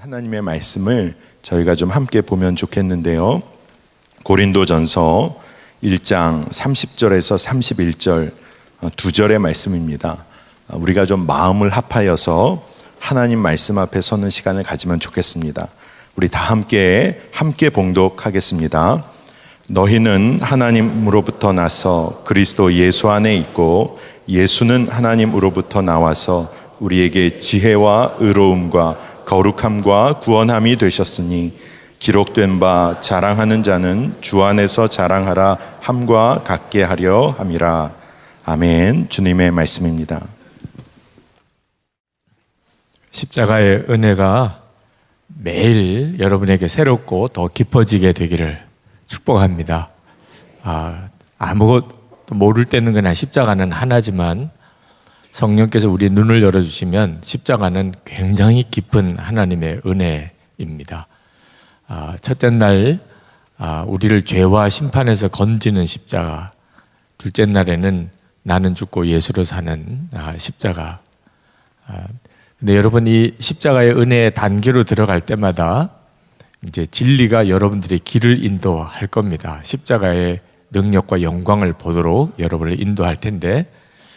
하나님의 말씀을 저희가 좀 함께 보면 좋겠는데요. 고린도전서 1장 30절에서 31절 두 절의 말씀입니다. 우리가 좀 마음을 합하여서 하나님 말씀 앞에 서는 시간을 가지면 좋겠습니다. 우리 다 함께 봉독하겠습니다. 너희는 하나님으로부터 나서 그리스도 예수 안에 있고 예수는 하나님으로부터 나와서 우리에게 지혜와 의로움과 거룩함과 구원함이 되셨으니 기록된 바 자랑하는 자는 주 안에서 자랑하라 함과 같게 하려 함이라. 아멘. 주님의 말씀입니다. 십자가의 은혜가 매일 여러분에게 새롭고 더 깊어지게 되기를 축복합니다. 아무것도 모를 때는 그냥 십자가는 하나지만 성령께서 우리 눈을 열어주시면 십자가는 굉장히 깊은 하나님의 은혜입니다. 첫째 날 우리를 죄와 심판에서 건지는 십자가, 둘째 날에는 나는 죽고 예수로 사는 십자가. 근데 여러분, 이 십자가의 은혜의 단계로 들어갈 때마다 이제 진리가 여러분들의 길을 인도할 겁니다. 십자가의 능력과 영광을 보도록 여러분을 인도할 텐데,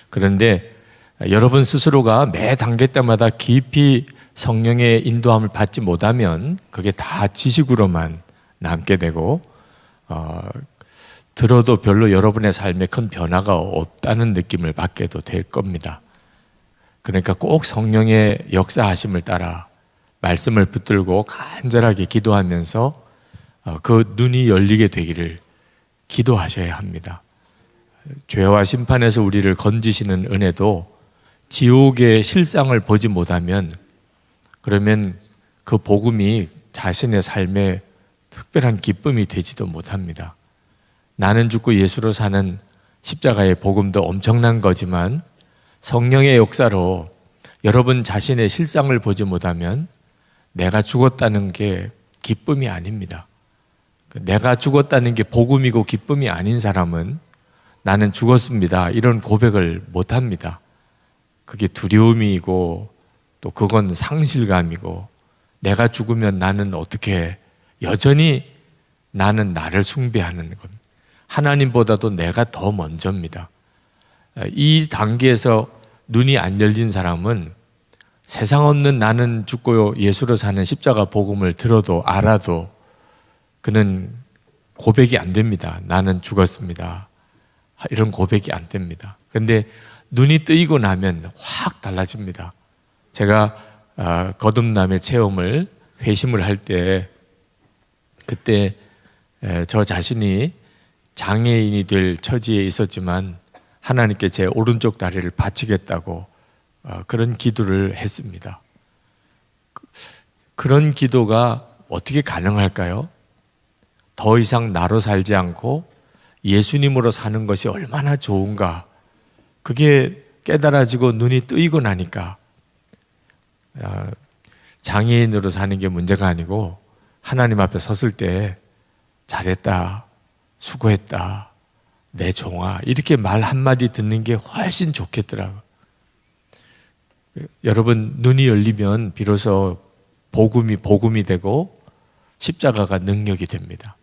그런데 여러분 스스로가 매 단계 때마다 깊이 성령의 인도함을 받지 못하면 그게 다 지식으로만 남게 되고 들어도 별로 여러분의 삶에 큰 변화가 없다는 느낌을 받게도 될 겁니다. 그러니까 꼭 성령의 역사하심을 따라 말씀을 붙들고 간절하게 기도하면서 그 눈이 열리게 되기를 기도하셔야 합니다. 죄와 심판에서 우리를 건지시는 은혜도 지옥의 실상을 보지 못하면 그러면 그 복음이 자신의 삶에 특별한 기쁨이 되지도 못합니다. 나는 죽고 예수로 사는 십자가의 복음도 엄청난 거지만 성령의 역사로 여러분 자신의 실상을 보지 못하면 내가 죽었다는 게 기쁨이 아닙니다. 내가 죽었다는 게 복음이고 기쁨이 아닌 사람은 나는 죽었습니다, 이런 고백을 못합니다. 그게 두려움이고 또 그건 상실감이고, 내가 죽으면 나는 어떻게, 여전히 나는 나를 숭배하는 겁니다. 하나님보다도 내가 더 먼저입니다. 이 단계에서 눈이 안 열린 사람은 세상 없는 나는 죽고 예수로 사는 십자가 복음을 들어도 알아도 그는 고백이 안 됩니다. 나는 죽었습니다, 이런 고백이 안 됩니다. 근데 눈이 뜨이고 나면 확 달라집니다. 제가 거듭남의 체험을, 회심을 할 때 그때 저 자신이 장애인이 될 처지에 있었지만 하나님께 제 오른쪽 다리를 바치겠다고 그런 기도를 했습니다. 그런 기도가 어떻게 가능할까요? 더 이상 나로 살지 않고 예수님으로 사는 것이 얼마나 좋은가, 그게 깨달아지고 눈이 뜨이고 나니까 장애인으로 사는 게 문제가 아니고 하나님 앞에 섰을 때 잘했다, 수고했다, 내 종아, 이렇게 말 한마디 듣는 게 훨씬 좋겠더라고요. 여러분, 눈이 열리면 비로소 복음이 되고 십자가가 능력이 됩니다.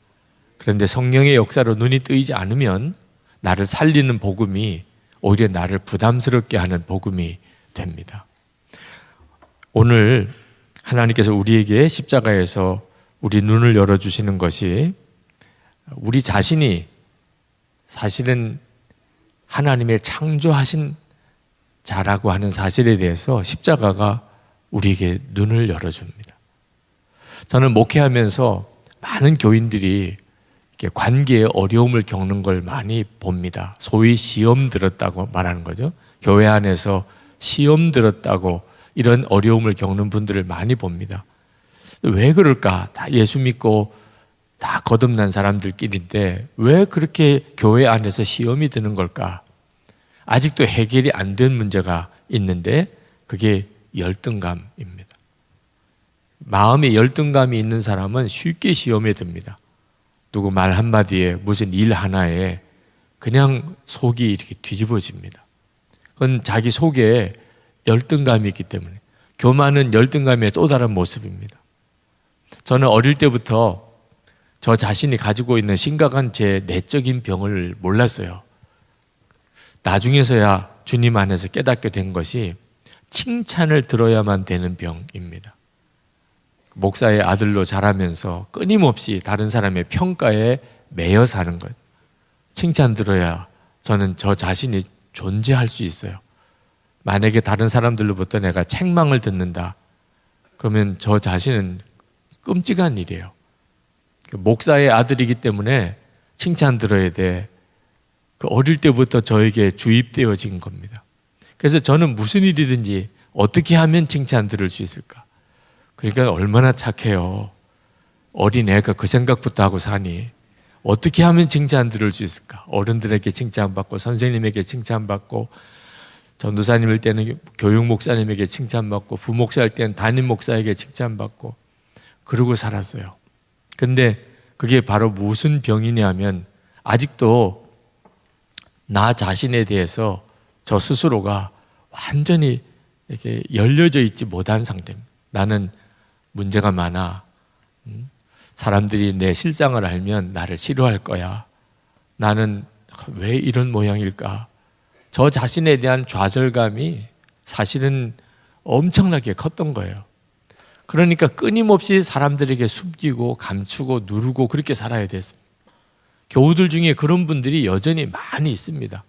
그런데 성령의 역사로 눈이 뜨이지 않으면 나를 살리는 복음이 오히려 나를 부담스럽게 하는 복음이 됩니다. 오늘 하나님께서 우리에게 십자가에서 우리 눈을 열어주시는 것이 우리 자신이 사실은 하나님의 창조하신 자라고 하는 사실에 대해서 십자가가 우리에게 눈을 열어줍니다. 저는 목회하면서 많은 교인들이 이렇게 관계에 어려움을 겪는 걸 많이 봅니다. 소위 시험 들었다고 말하는 거죠. 교회 안에서 시험 들었다고 이런 어려움을 겪는 분들을 많이 봅니다. 왜 그럴까? 다 예수 믿고 다 거듭난 사람들끼리인데 왜 그렇게 교회 안에서 시험이 드는 걸까? 아직도 해결이 안 된 문제가 있는데 그게 열등감입니다. 마음에 열등감이 있는 사람은 쉽게 시험에 듭니다. 누구 말 한마디에, 무슨 일 하나에 그냥 속이 이렇게 뒤집어집니다. 그건 자기 속에 열등감이 있기 때문에. 교만은 열등감의 또 다른 모습입니다. 저는 어릴 때부터 저 자신이 가지고 있는 심각한 제 내적인 병을 몰랐어요. 나중에서야 주님 안에서 깨닫게 된 것이 칭찬을 들어야만 되는 병입니다. 목사의 아들로 자라면서 끊임없이 다른 사람의 평가에 매여 사는 것. 칭찬 들어야 저는 저 자신이 존재할 수 있어요. 만약에 다른 사람들로부터 내가 책망을 듣는다, 그러면 저 자신은 끔찍한 일이에요. 목사의 아들이기 때문에 칭찬 들어야 돼. 그 어릴 때부터 저에게 주입되어진 겁니다. 그래서 저는 무슨 일이든지 어떻게 하면 칭찬 들을 수 있을까? 그러니까 얼마나 착해요. 어린애가 그 생각부터 하고 사니 어떻게 하면 칭찬 들을 수 있을까? 어른들에게 칭찬받고 선생님에게 칭찬받고 전도사님일 때는 교육 목사님에게 칭찬받고 부목사일 때는 담임 목사에게 칭찬받고 그러고 살았어요. 근데 그게 바로 무슨 병이냐면 아직도 나 자신에 대해서 저 스스로가 완전히 이렇게 열려져 있지 못한 상태입니다. 나는 문제가 많아. 사람들이 내 실상을 알면 나를 싫어할 거야. 나는 왜 이런 모양일까? 저 자신에 대한 좌절감이 사실은 엄청나게 컸던 거예요. 그러니까 끊임없이 사람들에게 숨기고 감추고 누르고 그렇게 살아야 됐습니다. 교우들 중에 그런 분들이 여전히 많이 있습니다.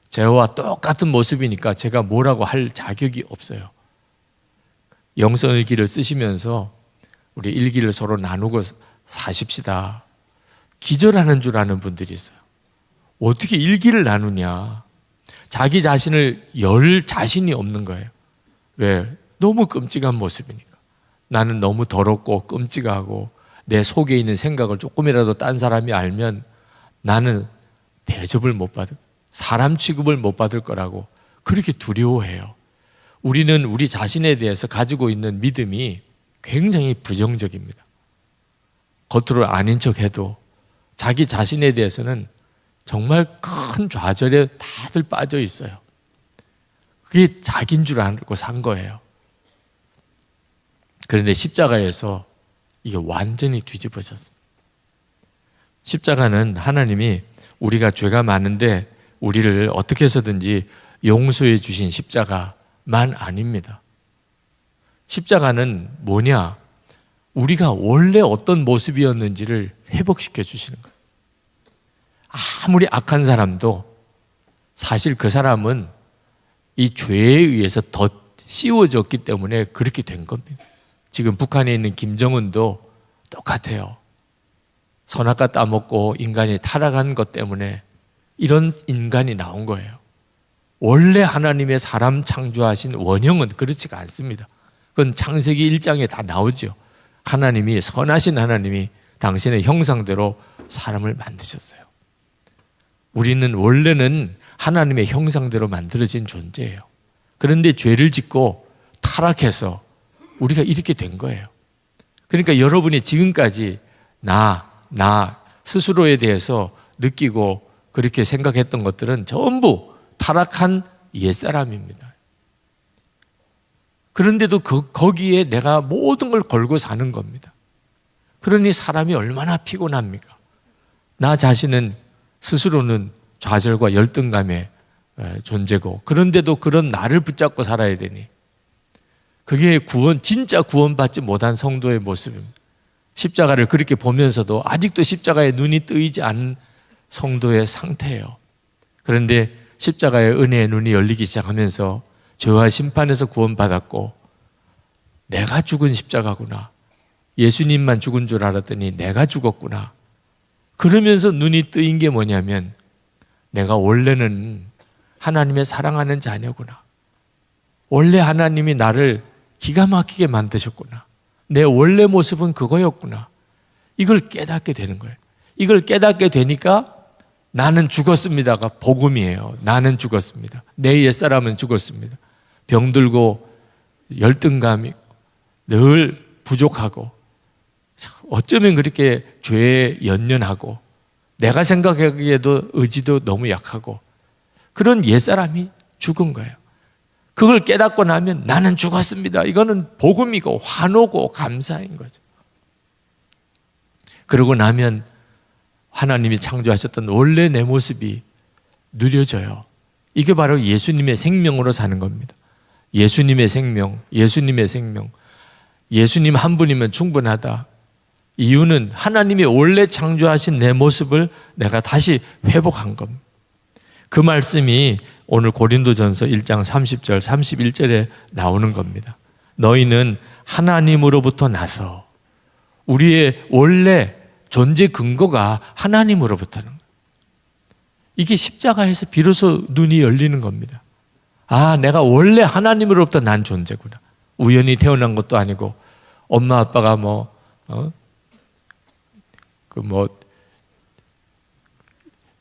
저와 똑같은 모습이니까 제가 뭐라고 할 자격이 없어요. 영성일기를 쓰시면서 우리 일기를 서로 나누고 사십시다. 기절하는 줄 아는 분들이 있어요. 어떻게 일기를 나누냐. 자기 자신을 열 자신이 없는 거예요. 왜? 너무 끔찍한 모습이니까. 나는 너무 더럽고 끔찍하고 내 속에 있는 생각을 조금이라도 딴 사람이 알면 나는 대접을 못 받을, 사람 취급을 못 받을 거라고 그렇게 두려워해요. 우리는 우리 자신에 대해서 가지고 있는 믿음이 굉장히 부정적입니다. 겉으로 아닌 척해도 자기 자신에 대해서는 정말 큰 좌절에 다들 빠져 있어요. 그게 자기인 줄 알고 산 거예요. 그런데 십자가에서 이게 완전히 뒤집어졌습니다. 십자가는 하나님이 우리가 죄가 많은데 우리를 어떻게 해서든지 용서해 주신 십자가만 아닙니다. 십자가는 뭐냐? 우리가 원래 어떤 모습이었는지를 회복시켜 주시는 거예요. 아무리 악한 사람도 사실 그 사람은 이 죄에 의해서 더 씌워졌기 때문에 그렇게 된 겁니다. 지금 북한에 있는 김정은도 똑같아요. 선악과 따먹고 인간이 타락한 것 때문에 이런 인간이 나온 거예요. 원래 하나님의 사람 창조하신 원형은 그렇지가 않습니다. 그건 창세기 1장에 다 나오죠. 하나님이, 선하신 하나님이 당신의 형상대로 사람을 만드셨어요. 우리는 원래는 하나님의 형상대로 만들어진 존재예요. 그런데 죄를 짓고 타락해서 우리가 이렇게 된 거예요. 그러니까 여러분이 지금까지 나 스스로에 대해서 느끼고 그렇게 생각했던 것들은 전부 타락한 옛사람입니다. 그런데도 거기에 내가 모든 걸 걸고 사는 겁니다. 그러니 사람이 얼마나 피곤합니까? 나 자신은 스스로는 좌절과 열등감의 존재고, 그런데도 그런 나를 붙잡고 살아야 되니 그게 진짜 구원받지 못한 성도의 모습입니다. 십자가를 그렇게 보면서도 아직도 십자가에 눈이 뜨이지 않은 성도의 상태예요. 그런데 십자가의 은혜의 눈이 열리기 시작하면서 죄와 심판에서 구원받았고, 내가 죽은 십자가구나, 예수님만 죽은 줄 알았더니 내가 죽었구나, 그러면서 눈이 뜨인 게 뭐냐면 내가 원래는 하나님의 사랑하는 자녀구나, 원래 하나님이 나를 기가 막히게 만드셨구나, 내 원래 모습은 그거였구나, 이걸 깨닫게 되는 거예요. 이걸 깨닫게 되니까 나는 죽었습니다가 복음이에요. 나는 죽었습니다. 내 옛사람은 죽었습니다. 병들고 열등감이 늘 부족하고 어쩌면 그렇게 죄에 연연하고 내가 생각하기에도 의지도 너무 약하고 그런 옛사람이 죽은 거예요. 그걸 깨닫고 나면 나는 죽었습니다. 이거는 복음이고 환호고 감사인 거죠. 그러고 나면 하나님이 창조하셨던 원래 내 모습이 누려져요. 이게 바로 예수님의 생명으로 사는 겁니다. 예수님의 생명, 예수님의 생명. 예수님 한 분이면 충분하다. 이유는 하나님이 원래 창조하신 내 모습을 내가 다시 회복한 겁니다. 그 말씀이 오늘 고린도전서 1장 30절, 31절에 나오는 겁니다. 너희는 하나님으로부터 나서 우리의 원래 존재 근거가 하나님으로부터는 거예요. 이게 십자가에서 비로소 눈이 열리는 겁니다. 아, 내가 원래 하나님으로부터 난 존재구나. 우연히 태어난 것도 아니고 엄마 아빠가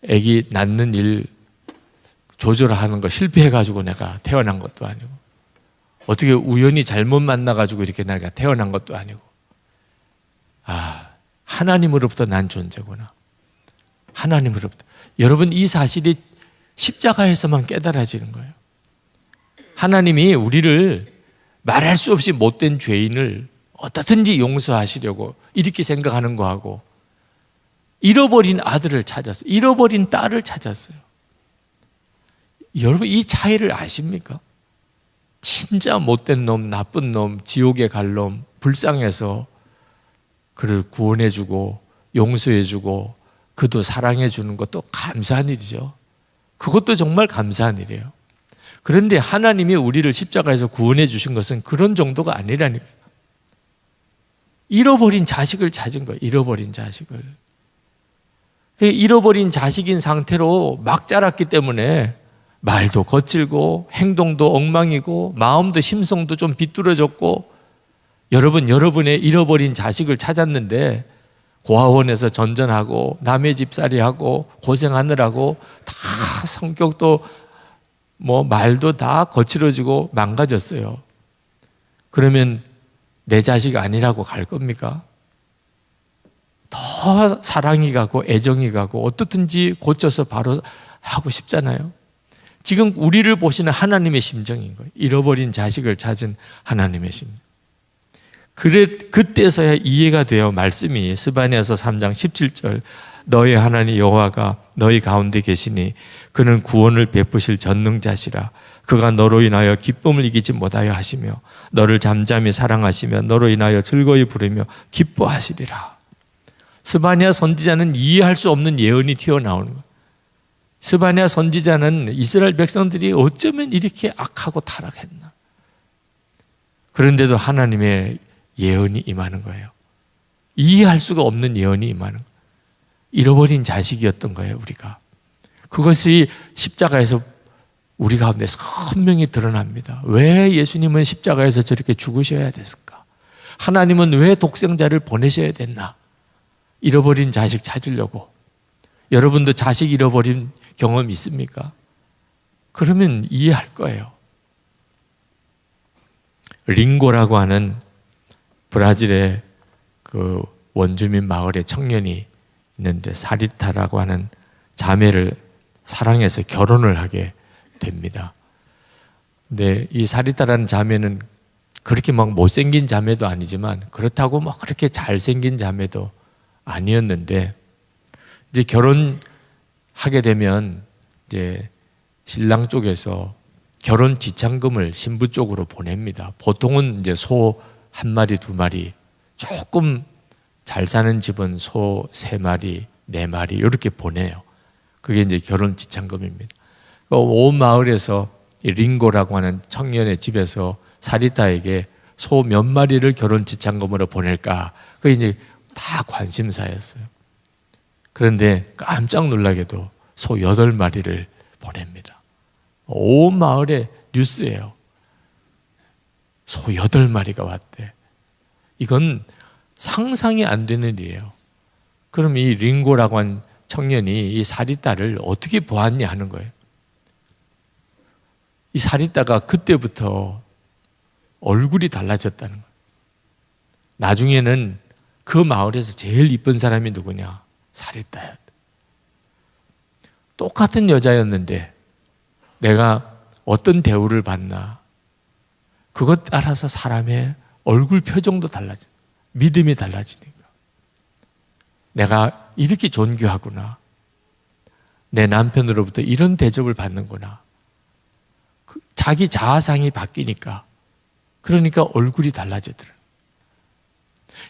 애기 낳는 일 조절하는 거 실패해가지고 내가 태어난 것도 아니고 어떻게 우연히 잘못 만나가지고 이렇게 내가 태어난 것도 아니고 아, 하나님으로부터 난 존재구나. 하나님으로부터. 여러분 이 사실이 십자가에서만 깨달아지는 거예요. 하나님이 우리를 말할 수 없이 못된 죄인을 어떻든지 용서하시려고 이렇게 생각하는 거하고 잃어버린 아들을 찾았어요. 잃어버린 딸을 찾았어요. 여러분 이 차이를 아십니까? 진짜 못된 놈, 나쁜 놈, 지옥에 갈 놈, 불쌍해서 그를 구원해주고 용서해주고 그도 사랑해주는 것도 감사한 일이죠. 그것도 정말 감사한 일이에요. 그런데 하나님이 우리를 십자가에서 구원해 주신 것은 그런 정도가 아니라니까요. 잃어버린 자식을 찾은 거예요. 잃어버린 자식을. 잃어버린 자식인 상태로 막 자랐기 때문에 말도 거칠고 행동도 엉망이고 마음도 심성도 좀 비뚤어졌고 여러분의 잃어버린 자식을 찾았는데 고아원에서 전전하고 남의 집살이하고 고생하느라고 다 성격도 말도 다 거칠어지고 망가졌어요. 그러면 내 자식 아니라고 갈 겁니까? 더 사랑이 가고 애정이 가고 어떻든지 고쳐서 바로 하고 싶잖아요. 지금 우리를 보시는 하나님의 심정인 거예요. 잃어버린 자식을 찾은 하나님의 심정. 그때서야 이해가 돼요. 말씀이 스바냐서 3장 17절 너희 하나님 여호와가 너희 가운데 계시니 그는 구원을 베푸실 전능자시라. 그가 너로 인하여 기쁨을 이기지 못하여 하시며 너를 잠잠히 사랑하시며 너로 인하여 즐거이 부르며 기뻐하시리라. 스바냐 선지자는 이해할 수 없는 예언이 튀어나오는 거예요. 스바냐 선지자는 이스라엘 백성들이 어쩌면 이렇게 악하고 타락했나. 그런데도 하나님의 예언이 임하는 거예요. 이해할 수가 없는 예언이 임하는 거예요. 잃어버린 자식이었던 거예요, 우리가. 그것이 십자가에서 우리 가운데 선명히 드러납니다. 왜 예수님은 십자가에서 저렇게 죽으셔야 됐을까? 하나님은 왜 독생자를 보내셔야 됐나? 잃어버린 자식 찾으려고. 여러분도 자식 잃어버린 경험 있습니까? 그러면 이해할 거예요. 링고라고 하는 브라질의 그 원주민 마을의 청년이 있는데 사리타라고 하는 자매를 사랑해서 결혼을 하게 됩니다. 근데 이 사리타라는 자매는 그렇게 막 못생긴 자매도 아니지만 그렇다고 막 그렇게 잘생긴 자매도 아니었는데 이제 결혼하게 되면 이제 신랑 쪽에서 결혼 지참금을 신부 쪽으로 보냅니다. 보통은 이제 소 1마리, 2마리, 조금 잘 사는 집은 소 3마리, 4마리 이렇게 보내요. 그게 이제 결혼 지참금입니다. 온 마을에서 이 링고라고 하는 청년의 집에서 사리타에게 소 몇 마리를 결혼 지참금으로 보낼까? 그게 이제 다 관심사였어요. 그런데 깜짝 놀라게도 소 8마리를 보냅니다. 온 마을에 뉴스예요. 소 8마리가 왔대. 이건 상상이 안 되는 일이에요. 그럼 이 링고라고 한 청년이 이 사리따를 어떻게 보았냐 하는 거예요. 이 사리따가 그때부터 얼굴이 달라졌다는 거예요. 나중에는 그 마을에서 제일 이쁜 사람이 누구냐? 사리따였다. 똑같은 여자였는데 내가 어떤 대우를 받나? 그것 따라서 사람의 얼굴 표정도 달라져. 믿음이 달라지니까. 내가 이렇게 존귀하구나. 내 남편으로부터 이런 대접을 받는구나. 자기 자아상이 바뀌니까, 그러니까 얼굴이 달라지더라.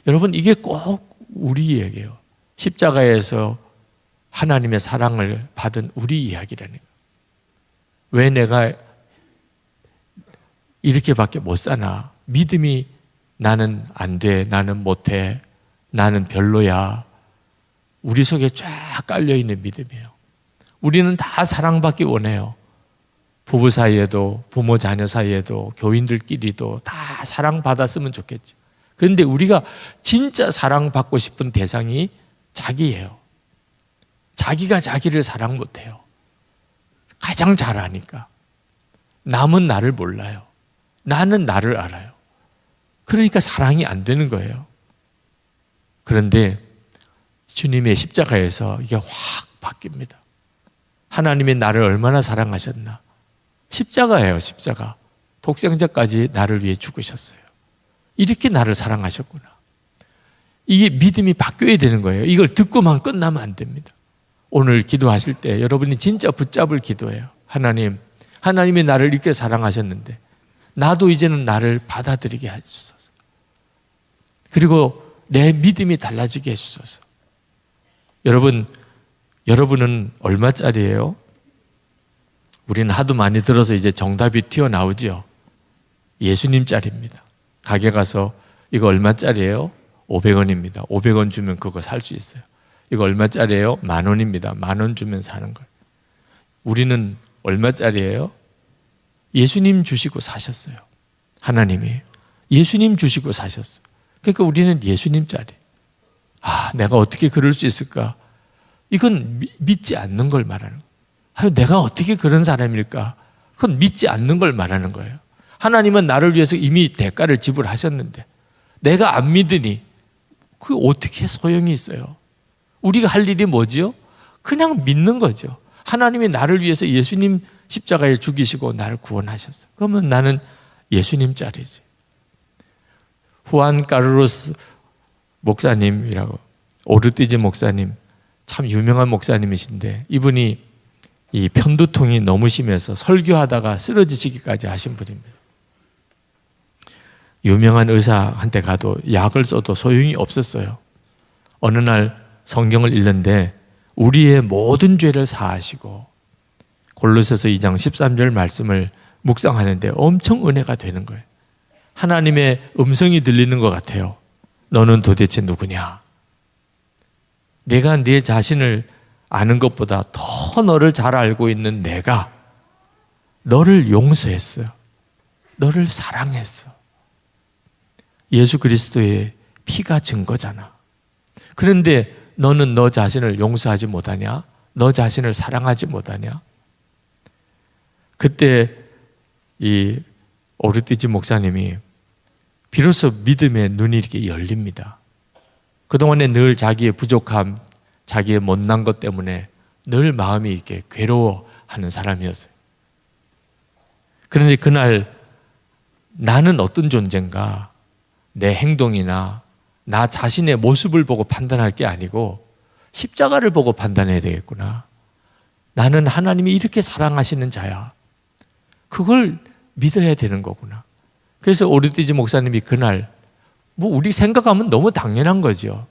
여러분, 이게 꼭 우리 이야기예요. 십자가에서 하나님의 사랑을 받은 우리 이야기라니까. 왜 내가 이렇게밖에 못 사나? 믿음이 나는 안 돼, 나는 못해, 나는 별로야. 우리 속에 쫙 깔려있는 믿음이에요. 우리는 다 사랑받기 원해요. 부부 사이에도, 부모 자녀 사이에도, 교인들끼리도 다 사랑받았으면 좋겠죠. 그런데 우리가 진짜 사랑받고 싶은 대상이 자기예요. 자기가 자기를 사랑 못해요. 가장 잘 아니까. 남은 나를 몰라요. 나는 나를 알아요. 그러니까 사랑이 안 되는 거예요. 그런데 주님의 십자가에서 이게 확 바뀝니다. 하나님이 나를 얼마나 사랑하셨나. 십자가예요, 십자가. 독생자까지 나를 위해 죽으셨어요. 이렇게 나를 사랑하셨구나. 이게 믿음이 바뀌어야 되는 거예요. 이걸 듣고만 끝나면 안 됩니다. 오늘 기도하실 때 여러분이 진짜 붙잡을 기도예요. 하나님이 나를 이렇게 사랑하셨는데 나도 이제는 나를 받아들이게 해주소서. 그리고 내 믿음이 달라지게 해주소서. 여러분은 얼마짜리예요? 우리는 하도 많이 들어서 이제 정답이 튀어나오지요. 예수님짜리입니다. 가게 가서 이거 얼마짜리예요? 500원입니다. 500원 주면 그거 살 수 있어요. 이거 얼마짜리예요? 10,000원입니다. 10,000원 주면 사는 거예요. 우리는 얼마짜리예요? 예수님 주시고 사셨어요. 하나님이 예수님 주시고 사셨어요. 그러니까 우리는 예수님짜리. 내가 어떻게 그럴 수 있을까? 이건 믿지 않는 걸 말하는 거예요. 내가 어떻게 그런 사람일까? 그건 믿지 않는 걸 말하는 거예요. 하나님은 나를 위해서 이미 대가를 지불하셨는데 내가 안 믿으니 그게 어떻게 소용이 있어요? 우리가 할 일이 뭐지요? 그냥 믿는 거죠. 하나님이 나를 위해서 예수님 십자가에 죽이시고 나를 구원하셨어요. 그러면 나는 예수님짜리지. 후안 까르로스 목사님이라고, 오르띠즈 목사님, 참 유명한 목사님이신데 이분이 이 편두통이 너무 심해서 설교하다가 쓰러지시기까지 하신 분입니다. 유명한 의사한테 가도 약을 써도 소용이 없었어요. 어느 날 성경을 읽는데 우리의 모든 죄를 사하시고, 골로새서 2장 13절 말씀을 묵상하는데 엄청 은혜가 되는 거예요. 하나님의 음성이 들리는 것 같아요. 너는 도대체 누구냐? 내가 네 자신을 아는 것보다 더 너를 잘 알고 있는 내가 너를 용서했어요. 너를 사랑했어. 예수 그리스도의 피가 증거잖아. 그런데 너는 너 자신을 용서하지 못하냐? 너 자신을 사랑하지 못하냐? 그때 이 오르띠즈 목사님이 비로소 믿음의 눈이 이렇게 열립니다. 그동안에 늘 자기의 부족함, 자기의 못난 것 때문에 늘 마음이 이렇게 괴로워하는 사람이었어요. 그런데 그날 나는 어떤 존재인가? 내 행동이나 나 자신의 모습을 보고 판단할 게 아니고 십자가를 보고 판단해야 되겠구나. 나는 하나님이 이렇게 사랑하시는 자야. 그걸 믿어야 되는 거구나. 그래서 오르띠즈 목사님이 그날 우리 생각하면 너무 당연한 거죠.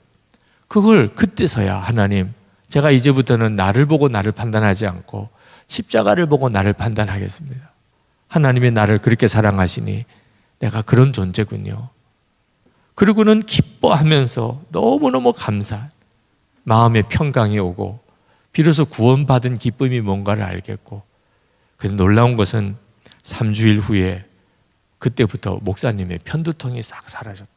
그걸 그때서야 하나님, 제가 이제부터는 나를 보고 나를 판단하지 않고 십자가를 보고 나를 판단하겠습니다. 하나님이 나를 그렇게 사랑하시니 내가 그런 존재군요. 그리고는 기뻐하면서 너무너무 감사한 마음의 평강이 오고 비로소 구원받은 기쁨이 뭔가를 알겠고, 그래서 놀라운 것은 3주일 후에 그때부터 목사님의 편두통이 싹 사라졌다.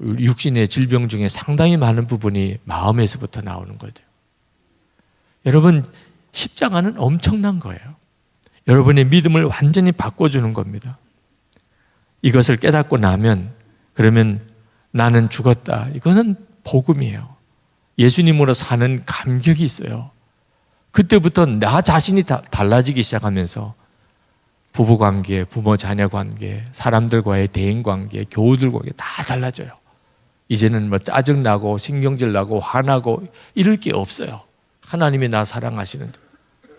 육신의 질병 중에 상당히 많은 부분이 마음에서부터 나오는 거죠. 여러분, 십자가는 엄청난 거예요. 여러분의 믿음을 완전히 바꿔주는 겁니다. 이것을 깨닫고 나면, 그러면 나는 죽었다. 이거는 복음이에요. 예수님으로 사는 감격이 있어요. 그때부터 나 자신이 달라지기 시작하면서 부부관계, 부모 자녀 관계, 사람들과의 대인관계, 교우들과의 다 달라져요. 이제는 뭐 짜증나고 신경질 나고 화나고 이럴 게 없어요. 하나님이 나 사랑하시는,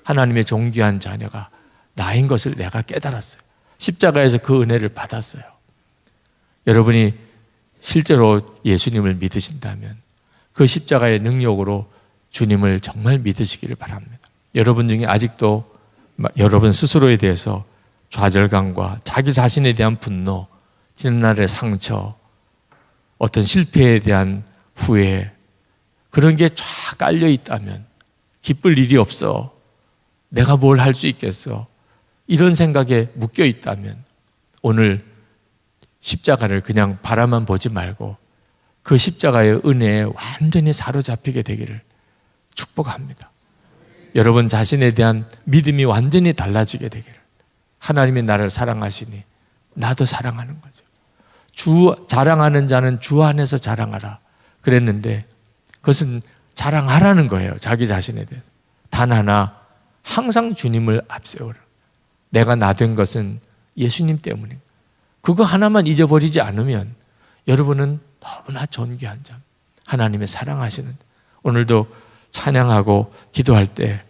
하나님의 존귀한 자녀가 나인 것을 내가 깨달았어요. 십자가에서 그 은혜를 받았어요. 여러분이 실제로 예수님을 믿으신다면 그 십자가의 능력으로 주님을 정말 믿으시기를 바랍니다. 여러분 중에 아직도 여러분 스스로에 대해서 좌절감과 자기 자신에 대한 분노, 지난날의 상처, 어떤 실패에 대한 후회, 그런 게 쫙 깔려 있다면, 기쁠 일이 없어, 내가 뭘 할 수 있겠어, 이런 생각에 묶여 있다면 오늘 십자가를 그냥 바라만 보지 말고 그 십자가의 은혜에 완전히 사로잡히게 되기를 축복합니다. 여러분 자신에 대한 믿음이 완전히 달라지게 되기를. 하나님이 나를 사랑하시니 나도 사랑하는 거죠. 주 자랑하는 자는 주 안에서 자랑하라 그랬는데, 그것은 자랑하라는 거예요. 자기 자신에 대해서. 단 하나, 항상 주님을 앞세우라. 내가 나 된 것은 예수님 때문입니다. 그거 하나만 잊어버리지 않으면 여러분은 너무나 존귀한 자, 하나님의 사랑하시는, 오늘도 찬양하고 기도할 때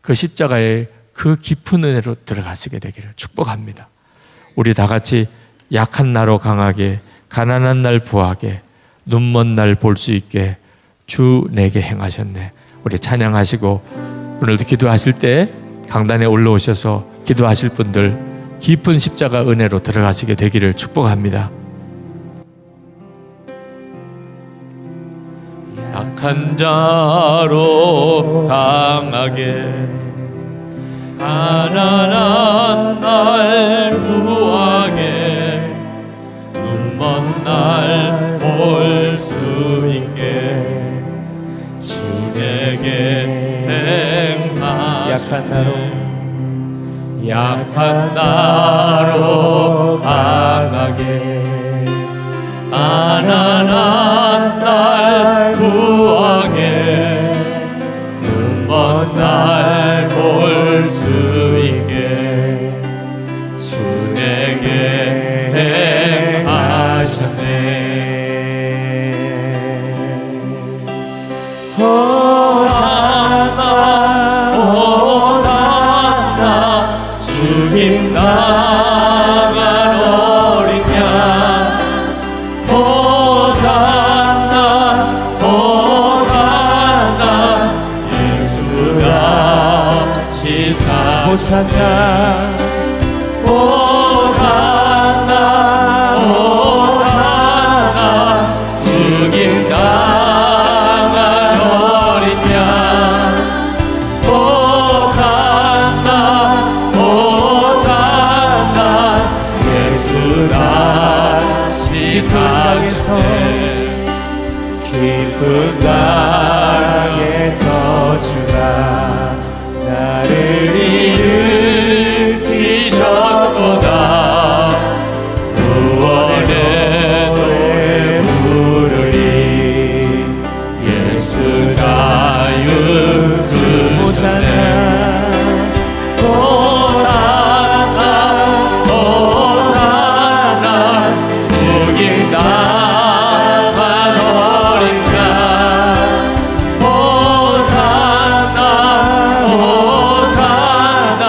그 십자가의 그 깊은 은혜로 들어가시게 되기를 축복합니다. 우리 다 같이 약한 나로 강하게, 가난한 날 부하게, 눈먼 날 볼 수 있게 주 내게 행하셨네. 우리 찬양하시고, 오늘도 기도하실 때 강단에 올라오셔서 기도하실 분들 깊은 십자가 은혜로 들어가시게 되기를 축복합니다. 약한 자로 강하게, 가난한 날 구하게, 눈먼 날 볼 수 있게 주 내게 행하시네. 약한 나로 강하게, 가난한 날 구하게, 눈먼 날 볼 수 있게 주 내게 행하셨네. 호산나 호산나 주님 나간 어린 양, 호산나 호산나 예수가 치사. 호산나 호산나 호산나 주님 나간 어린 양, 호산나 호산나 예수가 시상에서, 깊은 강에서 주가 나를 일으키셨도다. 구원의 노래 부르리. 예수 자유 주셨네. 호산나 호산나 주님 나간 어린 양, 호산나 호산나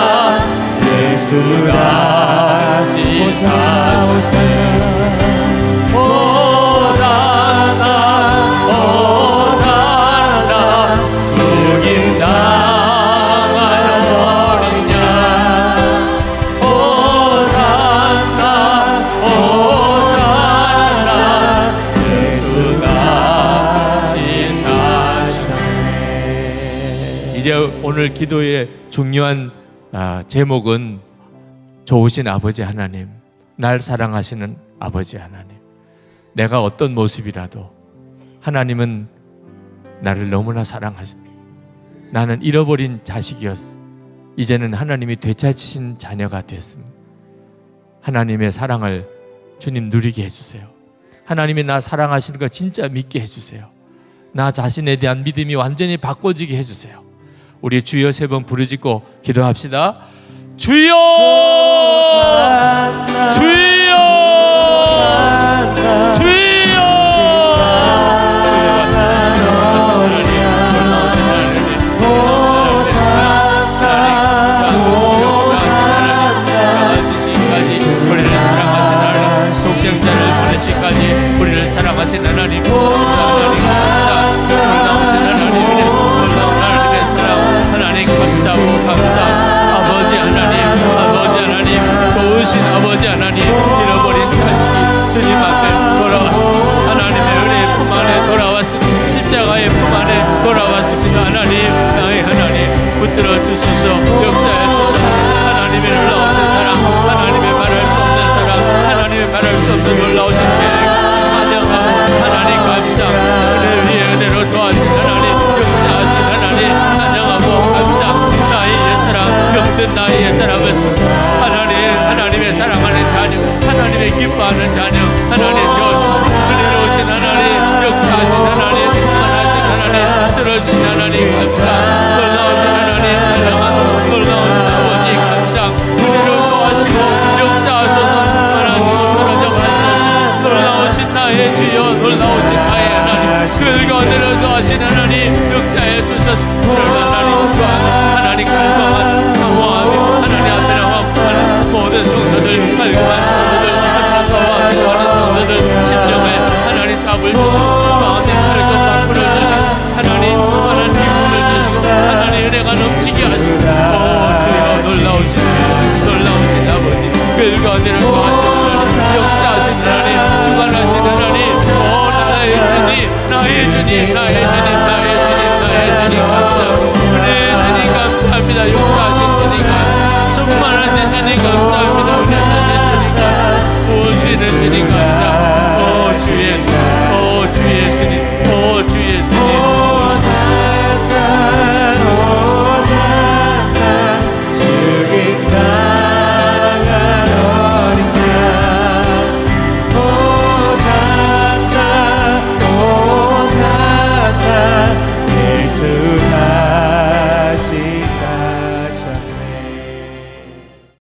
예수가 치사오세. 호산나 호산나 주님 나간 어린 양, 호산나 호산나 예수가 치사하셨네. 이제 오늘 기도의 중요한 제목은 좋으신 아버지 하나님, 날 사랑하시는 아버지 하나님. 내가 어떤 모습이라도 하나님은 나를 너무나 사랑하신다. 나는 잃어버린 자식이었어. 이제는 하나님이 되찾으신 자녀가 됐습니다. 하나님의 사랑을 주님 누리게 해주세요. 하나님이 나 사랑하시는 거 진짜 믿게 해주세요. 나 자신에 대한 믿음이 완전히 바꿔지게 해주세요. 우리 주여 3번 부르짖고 기도합시다. 주여! 주여! 주여! 사랑하신 하나님, 놀라우신 하나님, 놀라운 하나님의 사랑, 하나님 감사하고 감사. 아버지 하나님, 좋으신 아버지 하나님, 잃어버린 가족이 주님 앞에 돌아왔습니다. 하나님의 은혜의 품 안에 돌아왔습니다. 십자가의 품 안에 돌아왔습니다. 하나님, 나의 하나님, 붙들어 주소서, 역사해 주소서. 하나님의 놀라우신 사랑, 하나님의 말할 수 없는 사랑, 하나님의 말할 수 없는 놀라우신 계획 찬양하고 하나님 감사. 은혜 위에 은혜로 도와주신 하나님, 역사하신 하나님 찬양하고 감사. 나의 옛사람, 병든 나의 옛사람은 하나님의 사랑하는 자녀, 하나님의 기뻐하는 자녀, 하나님 여호와 은혜로우신 하나님, 역사하신 하나님, 선하신 하나님, 들어주신 하나님 감사. 놀라우신 하나님 찬양하고 놀라우신 아버지 감사. 은혜로 도와시고 역사하소서. 충만하시고 떨어져 가소서. 놀라우신 나의 주여, 놀라우신 나의 하나님, 그들과 은혜로 도와신 하나님, 역사해 주소서. 하나님 갈망하는 사모하며 하나님 앞에 나와 모든 성도들 갈망하는